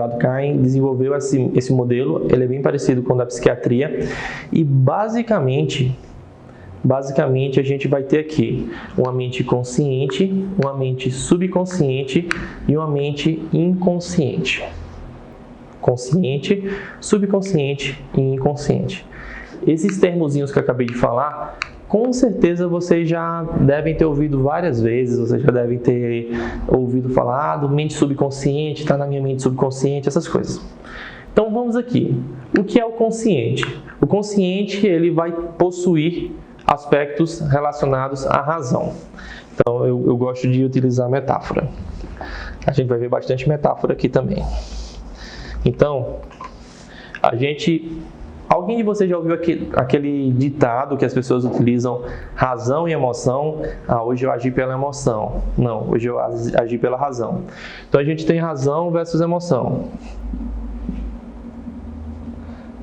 Gerald Cain desenvolveu esse modelo, ele é bem parecido com o da psiquiatria, e basicamente a gente vai ter aqui uma mente consciente, uma mente subconsciente e uma mente inconsciente. Consciente, subconsciente e inconsciente. Esses termozinhos que eu acabei de falar, com certeza vocês já devem ter ouvido várias vezes, vocês já devem ter ouvido falar do mente subconsciente, está na minha mente subconsciente, essas coisas. Então vamos aqui. O que é o consciente? O consciente, ele vai possuir aspectos relacionados à razão. Então eu gosto de utilizar metáfora. A gente vai ver bastante metáfora aqui também. Então, alguém de vocês já ouviu aquele ditado que as pessoas utilizam, razão e emoção? Hoje eu agi pela emoção. Não, hoje eu agi pela razão. Então a gente tem razão versus emoção.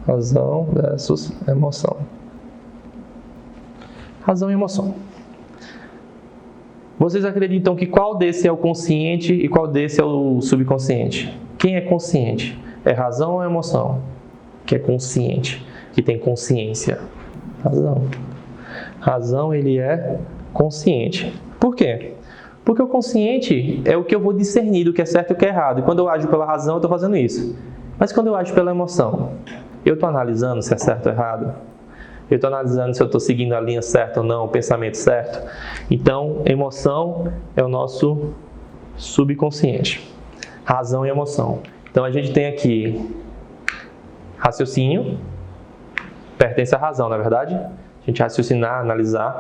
Razão versus emoção. Razão e emoção. Vocês acreditam que qual desse é o consciente e qual desse é o subconsciente? Quem é consciente? É razão ou emoção? Que é consciente, que tem consciência. Razão. Razão, ele é consciente. Por quê? Porque o consciente é o que eu vou discernir do que é certo e o que é errado. E quando eu ajo pela razão, eu estou fazendo isso. Mas quando eu ajo pela emoção, eu estou analisando se é certo ou errado? Eu estou analisando se eu estou seguindo a linha certa ou não, o pensamento certo? Então, emoção é o nosso subconsciente. Razão e emoção. Então, a gente tem aqui raciocínio, pertence à razão, não é verdade? A gente raciocinar, analisar,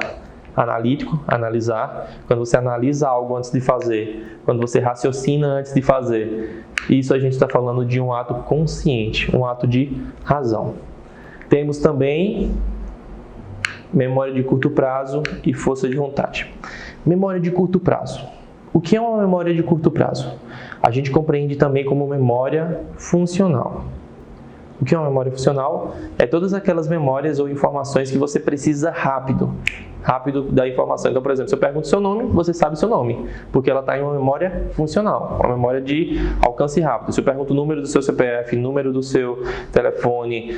analítico, analisar. Quando você analisa algo antes de fazer, quando você raciocina antes de fazer, isso a gente está falando de um ato consciente, um ato de razão. Temos também memória de curto prazo e força de vontade. Memória de curto prazo. O que é uma memória de curto prazo? A gente compreende também como memória funcional. O que é uma memória funcional? É todas aquelas memórias ou informações que você precisa rápido da informação. Então, por exemplo, se eu pergunto seu nome, você sabe seu nome, porque ela está em uma memória funcional, uma memória de alcance rápido. Se eu pergunto o número do seu CPF, número do seu telefone,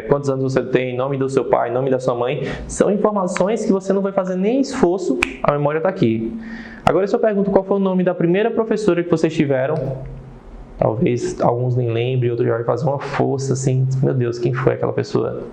quantos anos você tem, nome do seu pai, nome da sua mãe, são informações que você não vai fazer nem esforço, a memória está aqui. Agora, se eu pergunto qual foi o nome da primeira professora que vocês tiveram, talvez alguns nem lembrem, outros já vai fazer uma força assim, meu Deus, quem foi aquela pessoa?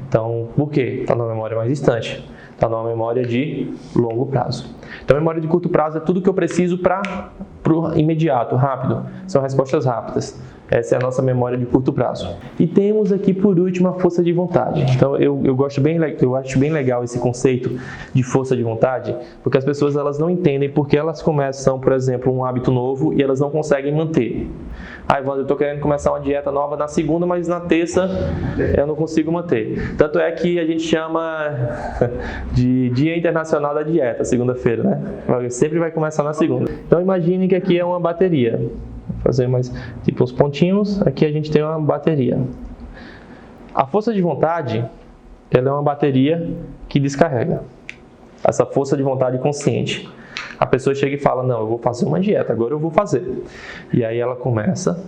Então, por quê? Está numa memória mais distante, está numa memória de longo prazo. Então, a memória de curto prazo é tudo que eu preciso para o imediato, rápido. São respostas rápidas. Essa é a nossa memória de curto prazo. E temos aqui, por último, a força de vontade. Então, eu acho bem legal esse conceito de força de vontade, porque as pessoas elas não entendem porque elas começam, por exemplo, um hábito novo e elas não conseguem manter. Evandro, eu estou querendo começar uma dieta nova na segunda, mas na terça eu não consigo manter. Tanto é que a gente chama de Dia Internacional da Dieta, segunda-feira, né? Sempre vai começar na segunda. Então, imagine que aqui é uma bateria. Vou fazer mais tipo uns pontinhos, aqui a gente tem uma bateria. A força de vontade, ela é uma bateria que descarrega. Essa força de vontade consciente. A pessoa chega e fala, não, eu vou fazer uma dieta, agora eu vou fazer. E aí ela começa,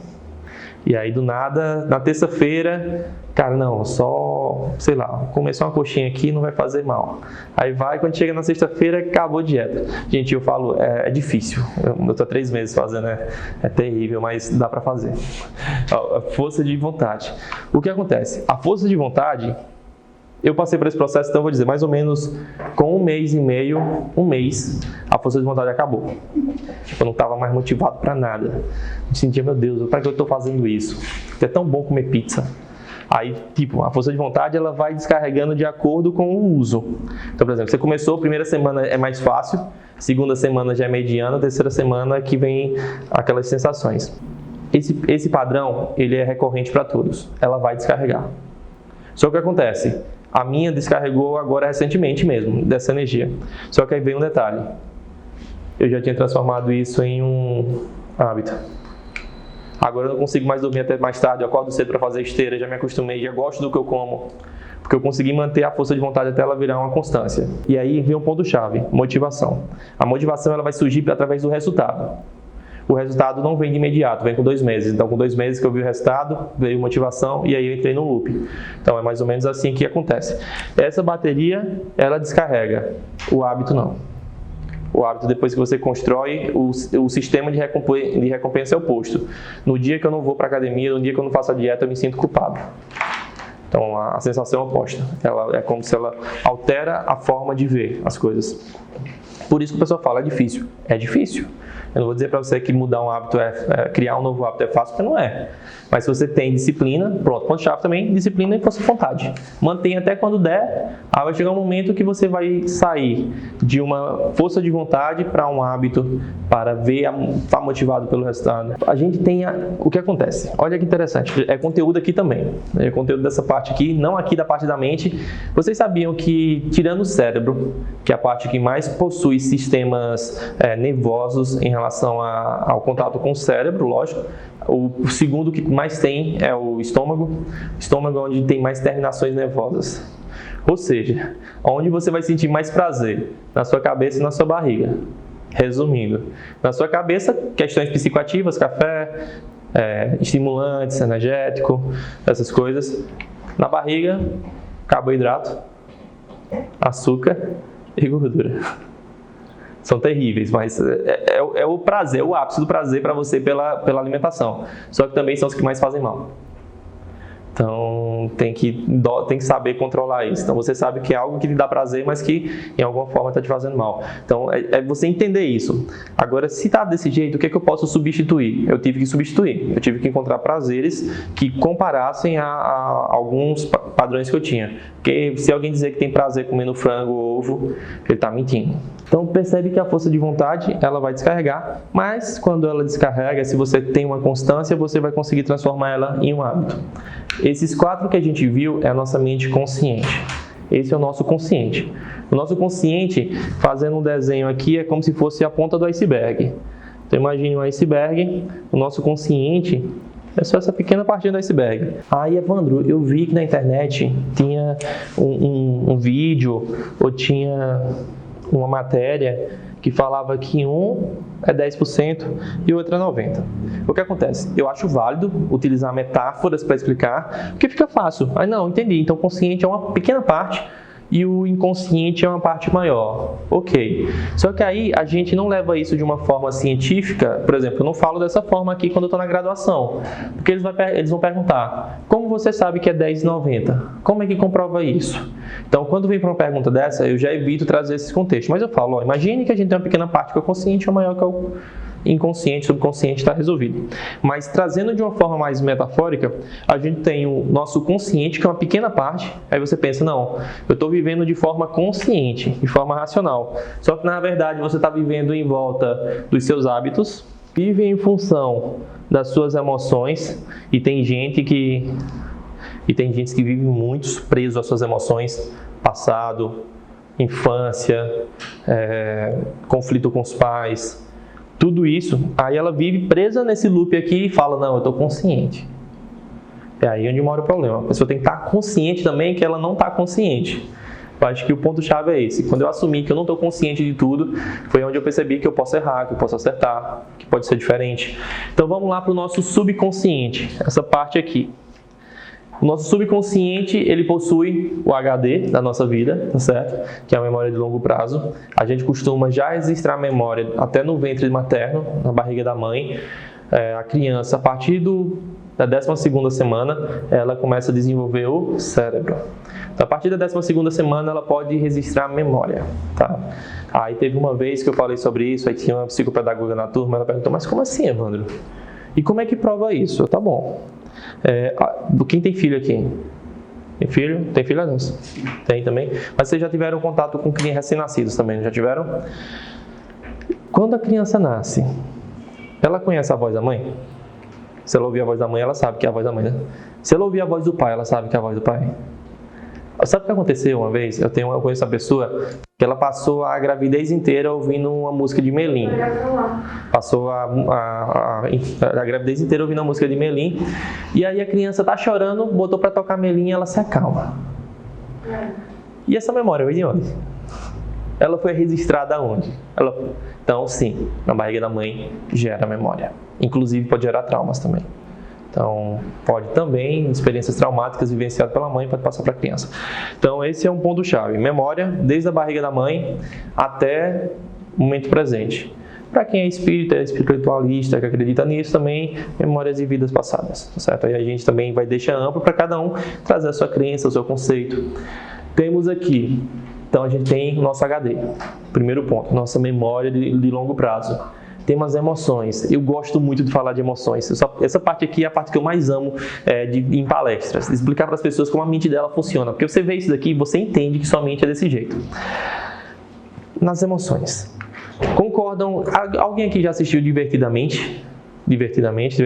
e aí do nada, na terça-feira, cara, não, só, sei lá, comer só uma coxinha aqui não vai fazer mal. Aí vai, quando chega na sexta-feira, acabou a dieta. Gente, eu falo, é difícil. Eu estou há 3 meses fazendo, é terrível, mas dá para fazer. A força de vontade. O que acontece? A força de vontade, eu passei por esse processo, então eu vou dizer, mais ou menos com 1 mês e meio, a força de vontade acabou. Eu não estava mais motivado para nada. Eu sentia, meu Deus, para que eu estou fazendo isso? É tão bom comer pizza. Aí, tipo, a força de vontade, ela vai descarregando de acordo com o uso. Então, por exemplo, você começou, a primeira semana é mais fácil, segunda semana já é mediana, terceira semana que vem aquelas sensações. Esse padrão, ele é recorrente para todos. Ela vai descarregar. Só que o que acontece? A minha descarregou agora recentemente mesmo, dessa energia. Só que aí vem um detalhe. Eu já tinha transformado isso em um hábito. Agora eu não consigo mais dormir até mais tarde, eu acordo cedo para fazer esteira, já me acostumei, já gosto do que eu como. Porque eu consegui manter a força de vontade até ela virar uma constância. E aí vem um ponto-chave, motivação. A motivação ela vai surgir através do resultado. o resultado não vem de imediato, vem com 2 meses. Então, com 2 meses que eu vi o resultado, veio motivação e aí eu entrei no loop. Então, é mais ou menos assim que acontece. Essa bateria, ela descarrega, o hábito não. O hábito, depois que você constrói, o sistema de recompensa é oposto. No dia que eu não vou para a academia, no dia que eu não faço a dieta, eu me sinto culpado. Então, a sensação é oposta. Ela é como se ela altera a forma de ver as coisas. Por isso que o pessoal fala, é difícil. É difícil. Eu não vou dizer para você que mudar um hábito criar um novo hábito é fácil, porque não é. Mas se você tem disciplina, pronto, ponto-chave também, disciplina e força de vontade. Mantenha até quando der, aí vai chegar um momento que você vai sair de uma força de vontade para um hábito, para estar motivado pelo resultado. A gente tem o que acontece. Olha que interessante, é conteúdo aqui também. É conteúdo dessa parte aqui, não aqui da parte da mente. Vocês sabiam que, tirando o cérebro, que é a parte que mais possui sistemas nervosos em relação ao contato com o cérebro, lógico, o segundo que mais tem é o estômago. O estômago é onde tem mais terminações nervosas. Ou seja, onde você vai sentir mais prazer? Na sua cabeça e na sua barriga. Resumindo, na sua cabeça, questões psicoativas, café, estimulantes, energético, essas coisas. Na barriga, carboidrato, açúcar e gordura. São terríveis, mas é o prazer, é o ápice do prazer para você pela alimentação. Só que também são os que mais fazem mal. Então, tem que saber controlar isso. Então, você sabe que é algo que lhe dá prazer, mas que, em alguma forma, está te fazendo mal. Então, é você entender isso. Agora, se está desse jeito, o que é que eu posso substituir? Eu tive que substituir. Eu tive que encontrar prazeres que comparassem a alguns padrões que eu tinha. Porque se alguém dizer que tem prazer comendo frango ou ovo, ele está mentindo. Então, percebe que a força de vontade, ela vai descarregar, mas quando ela descarrega, se você tem uma constância, você vai conseguir transformar ela em um hábito. Esses 4 que a gente viu é a nossa mente consciente. Esse é o nosso consciente. O nosso consciente, fazendo um desenho aqui, é como se fosse a ponta do iceberg. Então, imagine um iceberg, o nosso consciente é só essa pequena partinha do iceberg. Aí, Evandro, eu vi que na internet tinha um vídeo ou tinha uma matéria que falava que um é 10% e o outro é 90%. O que acontece? Eu acho válido utilizar metáforas para explicar, porque fica fácil. Aí não, entendi. Então, o consciente é uma pequena parte e o inconsciente é uma parte maior. Ok. Só que aí a gente não leva isso de uma forma científica. Por exemplo, eu não falo dessa forma aqui quando eu estou na graduação. Porque eles vão perguntar, como você sabe que é 10 e 90? Como é que comprova isso? Então, quando vem para uma pergunta dessa, eu já evito trazer esse contexto. Mas eu falo, imagine que a gente tem uma pequena parte que é o consciente, é maior que o inconsciente, subconsciente, está resolvido. Mas trazendo de uma forma mais metafórica, a gente tem o nosso consciente, que é uma pequena parte. Aí você pensa, não, eu estou vivendo de forma consciente, de forma racional. Só que na verdade você está vivendo em volta dos seus hábitos, vive em função das suas emoções, e tem gente que vive muito preso às suas emoções, passado, infância, conflito com os pais, tudo isso. Aí ela vive presa nesse loop aqui e fala, não, eu estou consciente. É aí onde mora o problema. A pessoa tem que estar consciente também que ela não está consciente. Eu acho que o ponto-chave é esse. Quando eu assumi que eu não estou consciente de tudo, foi onde eu percebi que eu posso errar, que eu posso acertar, que pode ser diferente. Então vamos lá para o nosso subconsciente, essa parte aqui. O nosso subconsciente, ele possui o HD da nossa vida, tá certo? Que é a memória de longo prazo. A gente costuma já registrar a memória até no ventre materno, na barriga da mãe. A criança, a partir da 12ª semana, ela começa a desenvolver o cérebro. Então, a partir da 12ª semana, ela pode registrar a memória, tá? Aí teve uma vez que eu falei sobre isso, aí tinha uma psicopedagoga na turma, ela perguntou, mas como assim, Evandro? E como é que prova isso? Tá bom. Quem tem filho aqui? Tem filho? Tem filha, não? Tem também? Mas vocês já tiveram contato com crianças recém-nascidos também, não já tiveram? Quando a criança nasce, ela conhece a voz da mãe? Se ela ouvir a voz da mãe, ela sabe que é a voz da mãe, né? Se ela ouvir a voz do pai, ela sabe que é a voz do pai? Sabe o que aconteceu uma vez? Eu conheço uma pessoa que ela passou a gravidez inteira ouvindo uma música de Melim. Passou a gravidez inteira ouvindo a música de Melim. E aí a criança tá chorando, botou para tocar Melim e ela se acalma. E essa memória veio de onde? Ela foi registrada onde? Então, sim, na barriga da mãe gera memória. Inclusive, pode gerar traumas também. Então, pode também, experiências traumáticas vivenciadas pela mãe, pode passar para a criança. Então, esse é um ponto-chave. Memória, desde a barriga da mãe até o momento presente. Para quem é espiritualista, que acredita nisso, também memórias de vidas passadas, tá certo? Aí a gente também vai deixar amplo para cada um trazer a sua crença, o seu conceito. Temos aqui, então a gente tem o nosso HD. Primeiro ponto, nossa memória de longo prazo. Temos as emoções. Eu gosto muito de falar de emoções. Essa parte aqui é a parte que eu mais amo em palestras. Explicar para as pessoas como a mente dela funciona. Porque você vê isso daqui, você entende que sua mente é desse jeito. Nas emoções. Concordam? Alguém aqui já assistiu Divertidamente? Divertidamente?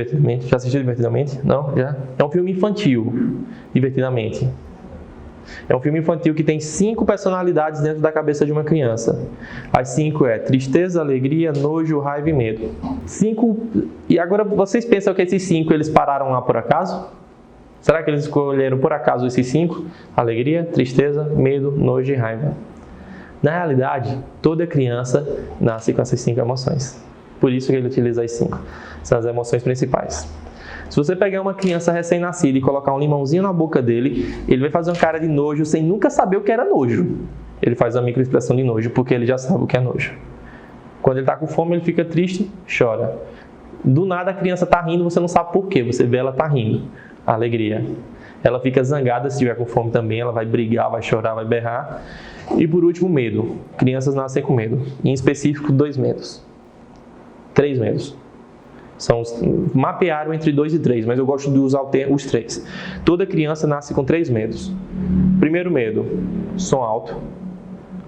Já assistiu Divertidamente? Não? Já? É um filme infantil. Divertidamente. É um filme infantil que tem 5 personalidades dentro da cabeça de uma criança. As 5 é tristeza, alegria, nojo, raiva e medo. 5. E agora vocês pensam que esses 5 eles pararam lá por acaso? Será que eles escolheram por acaso esses 5? Alegria, tristeza, medo, nojo e raiva. Na realidade, toda criança nasce com essas 5 emoções. Por isso que ele utiliza as 5. São as emoções principais. Se você pegar uma criança recém-nascida e colocar um limãozinho na boca dele, ele vai fazer uma cara de nojo sem nunca saber o que era nojo. Ele faz uma microexpressão de nojo, porque ele já sabe o que é nojo. Quando ele está com fome, ele fica triste, chora. Do nada a criança está rindo, você não sabe por quê. Você vê ela está rindo. Alegria. Ela fica zangada se estiver com fome também, ela vai brigar, vai chorar, vai berrar. E por último, medo. Crianças nascem com medo. Em específico, 2 medos. 3 medos. Mapearam entre 2 e 3, mas eu gosto de usar os 3. Toda criança nasce com 3 medos. Primeiro medo, som alto.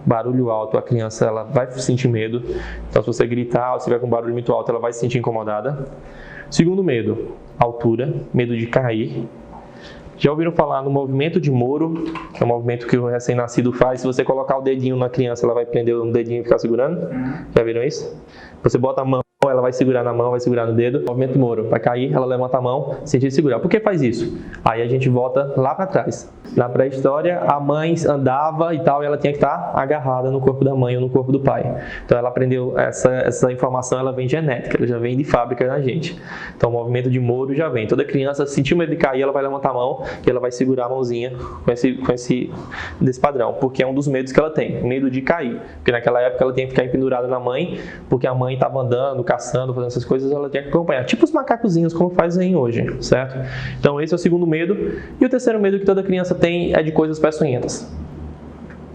Barulho alto, a criança ela vai sentir medo. Então, se você gritar ou se tiver com barulho muito alto, ela vai se sentir incomodada. Segundo medo, altura, medo de cair. Já ouviram falar no movimento de Moro, que é um movimento que o recém-nascido faz? Se você colocar o dedinho na criança, ela vai prender um dedinho e ficar segurando. Já viram isso? Você bota a mão, ela vai segurar na mão, vai segurar no dedo. Movimento de Moro, vai cair, ela levanta a mão, sentir segurar. Por que faz isso? Aí a gente volta lá para trás. Na pré-história, a mãe andava e tal, e ela tinha que estar agarrada no corpo da mãe ou no corpo do pai. Então ela aprendeu essa informação, ela vem genética, ela já vem de fábrica na gente. Então o movimento de Moro já vem. Toda criança sentiu medo de cair, ela vai levantar a mão e ela vai segurar a mãozinha desse padrão, porque é um dos medos que ela tem, medo de cair. Porque naquela época ela tinha que ficar pendurada na mãe, porque a mãe estava andando, caçando, fazendo essas coisas, ela tinha que acompanhar. Tipo os macacozinhos, como fazem hoje, certo? Então esse é o segundo medo. E o terceiro medo que toda criança tem é de coisas peçonhentas.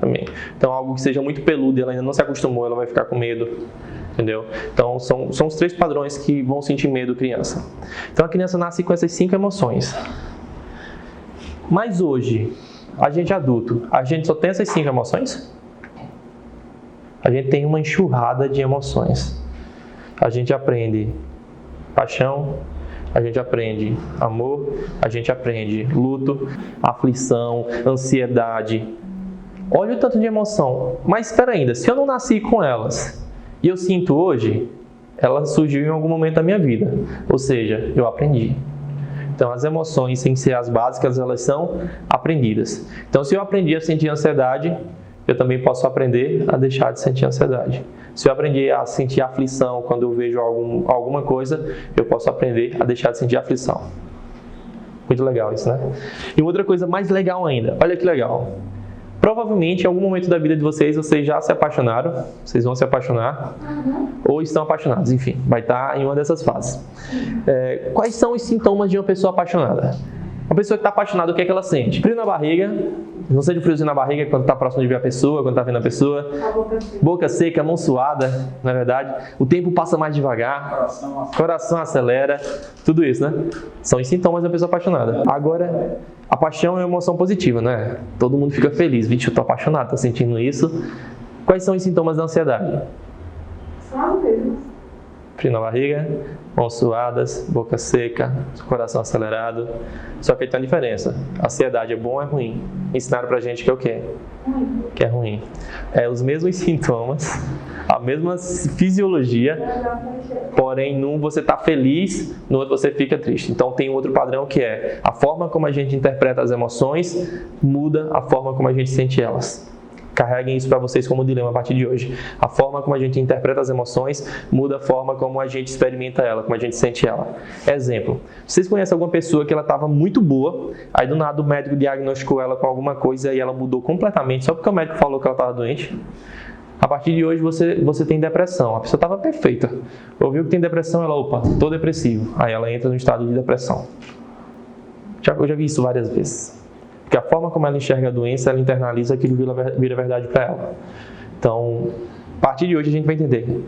Também. Então algo que seja muito peludo, ela ainda não se acostumou, ela vai ficar com medo. Entendeu? Então são os 3 padrões que vão sentir medo criança. Então a criança nasce com essas 5 emoções. Mas hoje, a gente adulto, a gente só tem essas 5 emoções? A gente tem uma enxurrada de emoções. A gente aprende paixão, a gente aprende amor, a gente aprende luto, aflição, ansiedade. Olha o tanto de emoção. Mas espera ainda, se eu não nasci com elas e eu sinto hoje, ela surgiu em algum momento da minha vida. Ou seja, eu aprendi. Então, as emoções, sem ser as básicas, elas são aprendidas. Então, se eu aprendi a sentir ansiedade, eu também posso aprender a deixar de sentir ansiedade. Se eu aprendi a sentir aflição quando eu vejo alguma coisa, eu posso aprender a deixar de sentir aflição. Muito legal isso, né? E outra coisa mais legal ainda, olha que legal. Provavelmente, em algum momento da vida de vocês já se apaixonaram, vocês vão se apaixonar, ou estão apaixonados, enfim, vai estar em uma dessas fases. Quais são os sintomas de uma pessoa apaixonada? Uma pessoa que está apaixonada, o que é que ela sente? Frio na barriga, não sei de friozinho na barriga quando está próximo de ver a pessoa, quando está vendo a pessoa. Boca seca, mão suada, na verdade. O tempo passa mais devagar, coração acelera, tudo isso, né? São os sintomas da pessoa apaixonada. Agora, a paixão é uma emoção positiva, né? Todo mundo fica feliz, vixe, eu estou apaixonado, estou sentindo isso. Quais são os sintomas da ansiedade? Só mesmo. Frio na barriga, mãos suadas, boca seca, coração acelerado. Só que aí tem uma diferença. A ansiedade é bom ou é ruim? Ensinaram pra gente que é o quê? Que é ruim. É os mesmos sintomas, a mesma fisiologia, porém num você está feliz, no outro você fica triste. Então tem outro padrão que é a forma como a gente interpreta as emoções muda a forma como a gente sente elas. Carreguem isso para vocês como dilema a partir de hoje. A forma como a gente interpreta as emoções muda a forma como a gente experimenta ela, como a gente sente ela. Exemplo, vocês conhecem alguma pessoa que ela estava muito boa, aí do nada o médico diagnosticou ela com alguma coisa e ela mudou completamente só porque o médico falou que ela estava doente? A partir de hoje você tem depressão. A pessoa estava perfeita. Ouviu que tem depressão, ela, opa, estou depressivo. Aí ela entra no estado de depressão. Eu já vi isso várias vezes. Porque a forma como ela enxerga a doença, ela internaliza aquilo vira verdade para ela. Então, a partir de hoje a gente vai entender.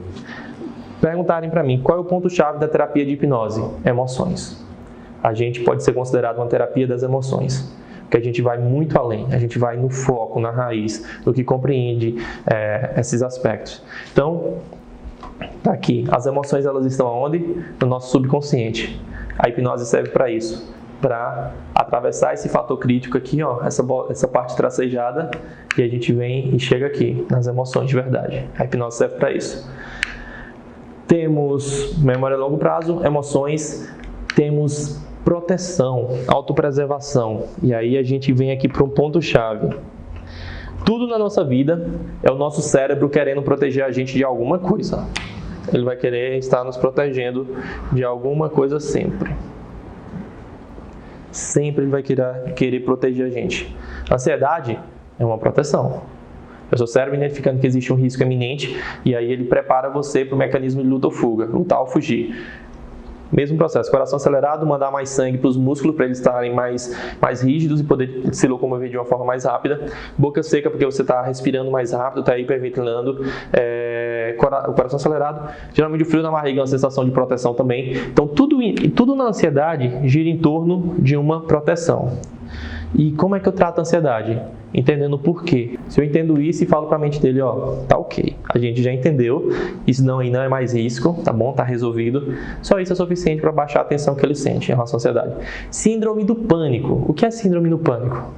Perguntarem para mim, qual é o ponto-chave da terapia de hipnose? Emoções. A gente pode ser considerado uma terapia das emoções. Porque a gente vai muito além, a gente vai no foco, na raiz, no que compreende esses aspectos. Então, tá aqui, as emoções elas estão onde? No nosso subconsciente. A hipnose serve para isso. Para atravessar esse fator crítico aqui, ó, essa parte tracejada, e a gente vem e chega aqui, nas emoções de verdade. A hipnose serve para isso. Temos memória a longo prazo, emoções, temos proteção, autopreservação. E aí a gente vem aqui para um ponto-chave. Tudo na nossa vida é o nosso cérebro querendo proteger a gente de alguma coisa. Ele vai querer estar nos protegendo de alguma coisa sempre. Sempre ele vai querer proteger a gente. A ansiedade é uma proteção. É o seu cérebro identificando que existe um risco iminente e aí ele prepara você para o mecanismo de luta ou fuga, lutar ou fugir. Mesmo processo, coração acelerado, mandar mais sangue para os músculos para eles estarem mais rígidos e poder se locomover de uma forma mais rápida. Boca seca porque você está respirando mais rápido, está hiperventilando. O coração acelerado, geralmente o frio na barriga é uma sensação de proteção também. Então tudo na ansiedade gira em torno de uma proteção. E como é que eu trato a ansiedade? Entendendo o porquê. Se eu entendo isso e falo para a mente dele, ó, tá ok, a gente já entendeu, isso não é mais risco, tá bom, tá resolvido. Só isso é suficiente para baixar a tensão que ele sente em relação à ansiedade. Síndrome do pânico. O que é síndrome do pânico?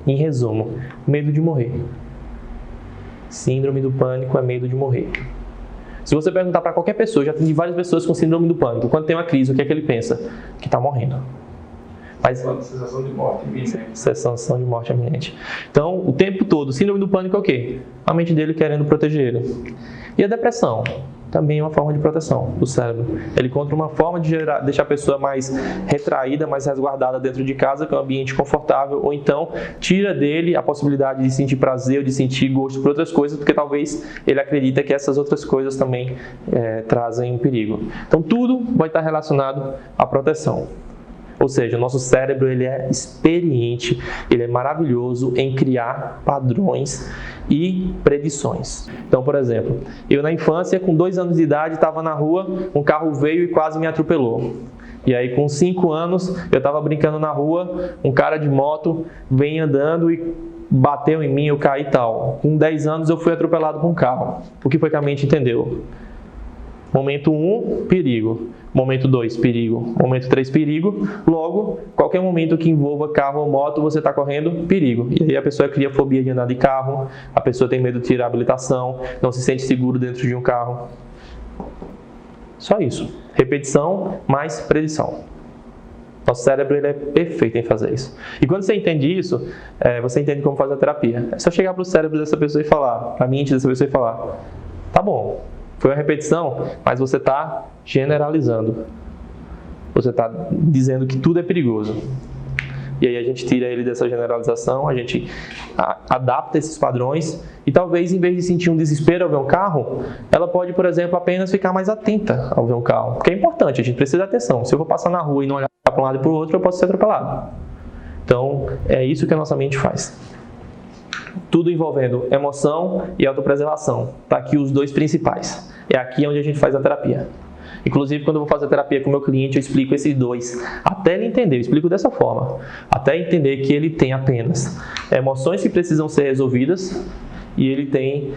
Em resumo, medo de morrer. Síndrome do pânico é medo de morrer. Se você perguntar para qualquer pessoa, já tem várias pessoas com síndrome do pânico, quando tem uma crise, o que é que ele pensa? Que está morrendo. Mas, sensação de morte iminente. Sensação de morte iminente. Então, o tempo todo, síndrome do pânico é o quê? A mente dele querendo proteger ele. E a depressão? Também é uma forma de proteção do cérebro. Ele encontra uma forma de deixar a pessoa mais retraída, mais resguardada dentro de casa, que é um ambiente confortável, ou então tira dele a possibilidade de sentir prazer ou de sentir gosto por outras coisas, porque talvez ele acredita que essas outras coisas também trazem um perigo. Então, tudo vai estar relacionado à proteção. Ou seja, o nosso cérebro ele é experiente, ele é maravilhoso em criar padrões e predições. Então, por exemplo, eu na infância, com 2 anos de idade, estava na rua, um carro veio e quase me atropelou. E aí, com 5 anos, eu estava brincando na rua, um cara de moto vem andando e bateu em mim, eu caí e tal. Com 10 anos, eu fui atropelado por um carro. O que foi que a mente entendeu? Momento 1, perigo. Momento 2, perigo. Momento 3, perigo. Logo, qualquer momento que envolva carro ou moto, você está correndo perigo. E aí a pessoa cria fobia de andar de carro, a pessoa tem medo de tirar a habilitação, não se sente seguro dentro de um carro. Só isso. Repetição mais predição. Nosso cérebro ele é perfeito em fazer isso. E quando você entende isso, você entende como fazer a terapia. É só chegar para o cérebro dessa pessoa e falar, para a mente dessa pessoa e falar, tá bom. Foi uma repetição, mas você está generalizando. Você está dizendo que tudo é perigoso. E aí a gente tira ele dessa generalização, a gente adapta esses padrões e talvez em vez de sentir um desespero ao ver um carro, ela pode, por exemplo, apenas ficar mais atenta ao ver um carro. Porque é importante, a gente precisa de atenção. Se eu vou passar na rua e não olhar para um lado e para o outro, eu posso ser atropelado. Então, é isso que a nossa mente faz. Tudo envolvendo emoção e autopreservação. Está aqui os 2 principais. É aqui onde a gente faz a terapia. Inclusive, quando eu vou fazer a terapia com o meu cliente, eu explico esses 2. Até ele entender, eu explico dessa forma. Até entender que ele tem apenas emoções que precisam ser resolvidas e ele tem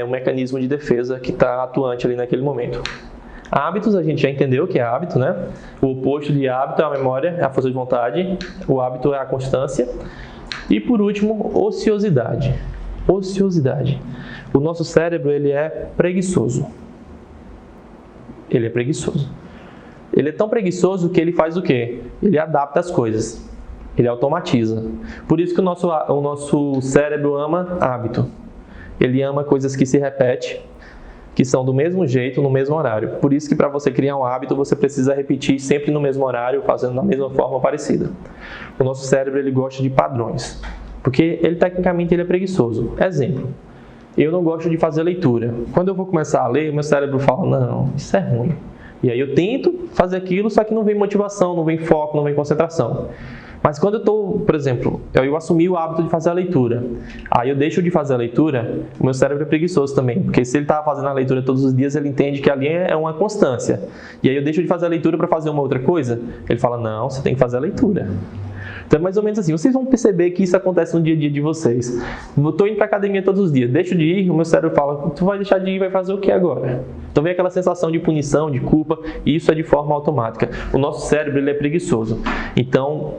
um mecanismo de defesa que está atuante ali naquele momento. Hábitos, a gente já entendeu que é hábito, né? O oposto de hábito é a memória, é a força de vontade. O hábito é a constância. E por último, ociosidade. Ociosidade. O nosso cérebro ele é preguiçoso. Ele é preguiçoso. Ele é tão preguiçoso que ele faz o quê? Ele adapta as coisas. Ele automatiza. Por isso que o nosso cérebro ama hábito. ele ama coisas que se repetem, que são do mesmo jeito, no mesmo horário. Por isso que para você criar um hábito, você precisa repetir sempre no mesmo horário, fazendo da mesma forma parecida. O nosso cérebro, ele gosta de padrões, porque ele tecnicamente ele é preguiçoso. Exemplo, eu não gosto de fazer leitura. Quando eu vou começar a ler, meu cérebro fala, não, isso é ruim. E aí eu tento fazer aquilo, só que não vem motivação, não vem foco, não vem concentração. Mas quando eu estou, por exemplo, eu assumi o hábito de fazer a leitura, aí eu deixo de fazer a leitura, o meu cérebro é preguiçoso também, porque se ele está fazendo a leitura todos os dias, ele entende que ali é uma constância. E aí eu deixo de fazer a leitura para fazer uma outra coisa, ele fala, não, você tem que fazer a leitura. Então é mais ou menos assim, vocês vão perceber que isso acontece no dia a dia de vocês. Eu estou indo para a academia todos os dias, deixo de ir, o meu cérebro fala, tu vai deixar de ir, vai fazer o que agora? Então vem aquela sensação de punição, de culpa, e isso é de forma automática. O nosso cérebro ele é preguiçoso. Então,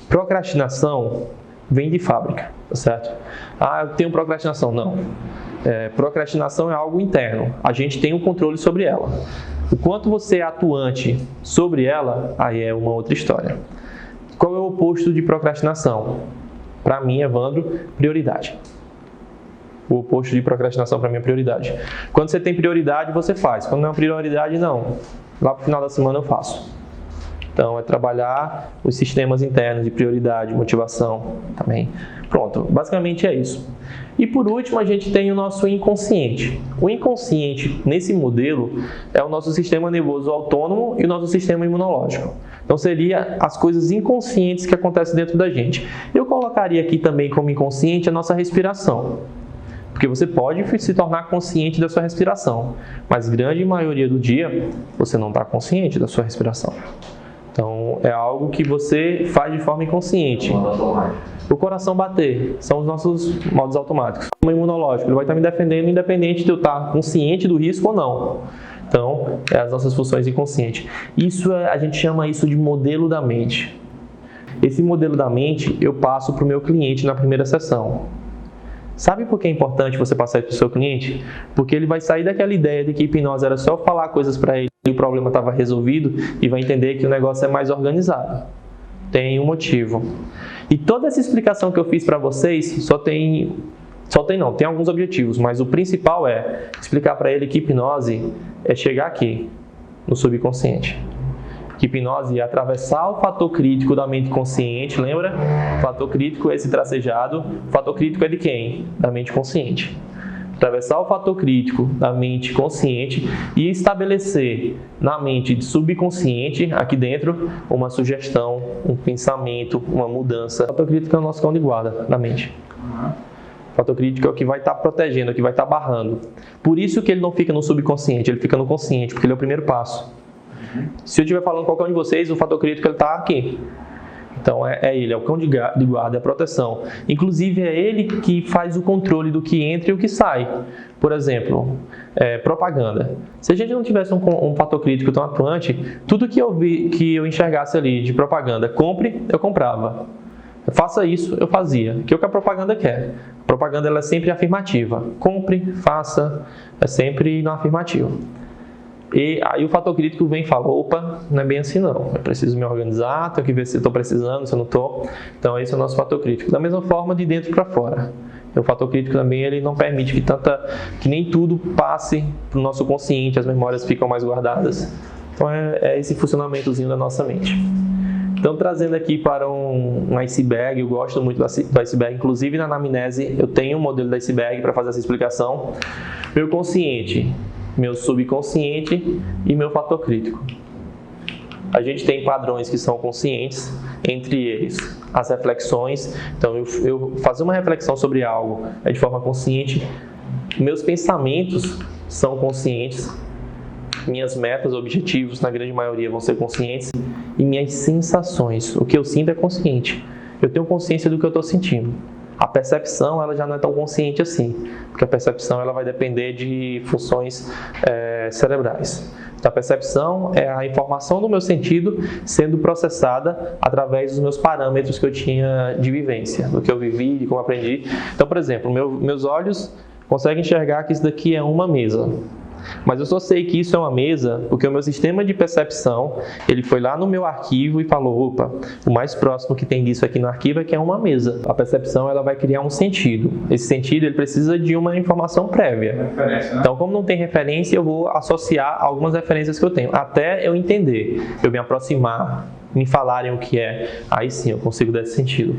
procrastinação vem de fábrica, tá certo? Ah, eu tenho procrastinação. Não. Procrastinação é algo interno. A gente tem o controle sobre ela. O quanto você é atuante sobre ela, aí é uma outra história. Qual é o oposto de procrastinação? Para mim, Evandro, prioridade. O oposto de procrastinação para mim é prioridade. Quando você tem prioridade, você faz. Quando não é prioridade, não. Lá para o final da semana eu faço. Então, é trabalhar os sistemas internos de prioridade, motivação também. Pronto, basicamente é isso. E por último, a gente tem o nosso inconsciente. O inconsciente, nesse modelo, é o nosso sistema nervoso autônomo e o nosso sistema imunológico. Então, seria as coisas inconscientes que acontecem dentro da gente. Eu colocaria aqui também como inconsciente a nossa respiração. Porque você pode se tornar consciente da sua respiração, mas grande maioria do dia, você não está consciente da sua respiração. Então, é algo que você faz de forma inconsciente. O coração bater são os nossos modos automáticos. O imunológico, ele vai estar me defendendo independente de eu estar consciente do risco ou não. Então, é as nossas funções inconscientes. A gente chama isso de modelo da mente. Esse modelo da mente eu passo para o meu cliente na primeira sessão. Sabe por que é importante você passar isso para o seu cliente? Porque ele vai sair daquela ideia de que hipnose era só falar coisas para ele e o problema estava resolvido e vai entender que o negócio é mais organizado. Tem um motivo. E toda essa explicação que eu fiz para vocês tem alguns objetivos, mas o principal é explicar para ele que hipnose é chegar aqui, no subconsciente. Que hipnose é atravessar o fator crítico da mente consciente, lembra? O fator crítico é esse tracejado. O fator crítico é de quem? Da mente consciente. Atravessar o fator crítico da mente consciente e estabelecer na mente subconsciente, aqui dentro, uma sugestão, um pensamento, uma mudança. O fator crítico é o nosso cão de guarda da mente. O fator crítico é o que vai estar protegendo, é o que vai estar barrando. Por isso que ele não fica no subconsciente, ele fica no consciente, porque ele é o primeiro passo. Se eu estiver falando com qualquer um de vocês, o fator crítico está aqui. Então é ele, é o cão de guarda, é a proteção. Inclusive é ele que faz o controle do que entra e o que sai. Por exemplo, propaganda. Se a gente não tivesse um fator crítico tão atuante, tudo que eu enxergasse ali de propaganda, compre, eu comprava. Faça isso, eu fazia. O que a propaganda quer? A propaganda ela é sempre afirmativa. Compre, faça, é sempre no afirmativo. E aí o fator crítico vem e fala, opa, não é bem assim não, eu preciso me organizar, tenho que ver se estou precisando, se eu não estou. Então esse é o nosso fator crítico. Da mesma forma, de dentro para fora. O fator crítico também ele não permite que nem tudo passe para o nosso consciente, as memórias ficam mais guardadas. Então é esse funcionamentozinho da nossa mente. Então trazendo aqui para um iceberg, eu gosto muito do iceberg, inclusive na anamnese eu tenho um modelo do iceberg para fazer essa explicação. Meu consciente, meu subconsciente e meu fator crítico. A gente tem padrões que são conscientes, entre eles as reflexões. Então eu fazer uma reflexão sobre algo é de forma consciente. Meus pensamentos são conscientes. Minhas metas, objetivos, na grande maioria vão ser conscientes. E minhas sensações, o que eu sinto é consciente. Eu tenho consciência do que eu estou sentindo. A percepção ela já não é tão consciente assim, porque a percepção ela vai depender de funções cerebrais. Então, a percepção é a informação do meu sentido sendo processada através dos meus parâmetros que eu tinha de vivência, do que eu vivi, de como aprendi. Então, por exemplo, meus olhos conseguem enxergar que isso daqui é uma mesa. Mas eu só sei que isso é uma mesa porque o meu sistema de percepção, ele foi lá no meu arquivo e falou, opa, o mais próximo que tem disso aqui no arquivo é que é uma mesa. A percepção, ela vai criar um sentido. Esse sentido, ele precisa de uma informação prévia. Então, como não tem referência, eu vou associar algumas referências que eu tenho, até eu entender, eu me aproximar, me falarem o que é, aí sim eu consigo dar esse sentido.